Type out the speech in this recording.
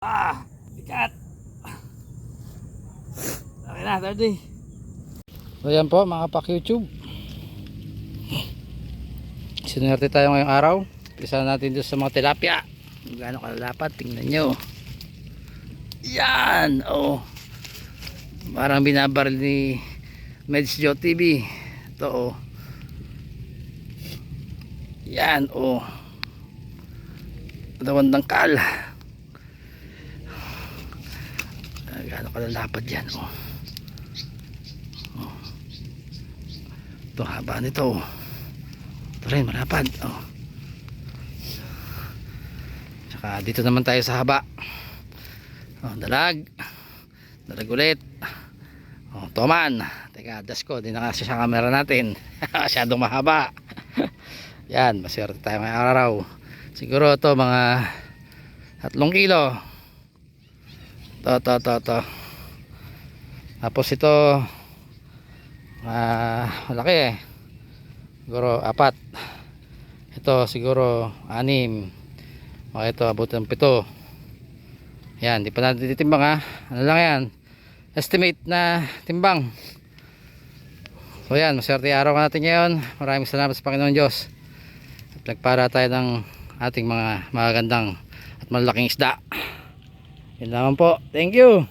Bigat. Okay na, 30. So yan po mga pak YouTube, sinerte tayo ngayong araw. Isa natin dito sa mga tilapia. Gaano kalalapat, tingnan nyo. Yan, oh. Parang binabaril ni Meds Joe TV. Ito, oh. Yan, oh. Dalawang dangkal. Gaano kalalapat yan, oh. Oh. Ito, haba nito, oh. Ito rin, malapad, oh. Tsaka dito naman tayo sa haba. Oh, dalag ulit. Oh, toman. Teka, das ko, di na kasi sa camera natin. Masyadong mahaba. Yan, maswerte tayo ngayong araw. Siguro ito mga 3 kilo. To. Tapos ito malaki eh. Siguro 4. Ito siguro 6. Ito abot ng 7. Yan, di pa natin titimbang ha. Ano lang yan, estimate na timbang. So yan, maswerte araw natin ngayon. Maraming salamat sa Panginoon Diyos at nagpara tayo ng ating mga magagandang at malaking isda. Yun naman po, thank you.